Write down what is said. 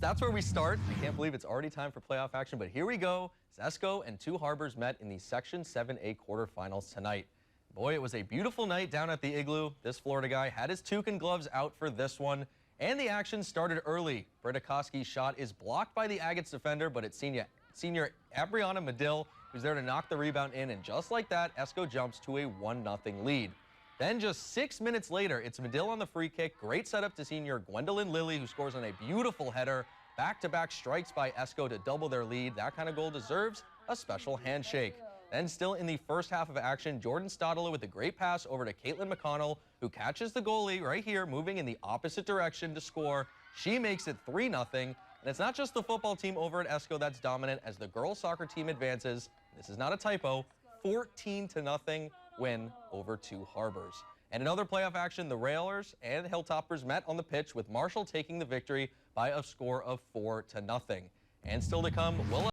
That's where we start. I can't believe it's already time for playoff action, but here we go. Esco and Two Harbors met in the Section 7A quarterfinals tonight. Boy, it was a beautiful night down at the Igloo. This Florida guy had his toque and gloves out for this one, and the action started early. Bredikoski's shot is blocked by the Agates defender, but it's senior Abriana Medill who's there to knock the rebound in, and just like that, Esco jumps to a 1-0 lead. Then just 6 minutes later, it's Medill on the free kick. Great setup to senior Gwendolyn Lilly, who scores on a beautiful header. Back-to-back strikes by Esco to double their lead. That kind of goal deserves a special handshake. Then still in the first half of action, Jordan Stadler with a great pass over to Caitlin McConnell, who catches the goalie right here, moving in the opposite direction to score. She makes it 3-0. And it's not just the football team over at Esco that's dominant as the girls soccer team advances. This is not a typo. 14-0 win over Two Harbors. And in other playoff action, the Railers and Hilltoppers met on the pitch with Marshall taking the victory by a score of 4-0. And still to come, will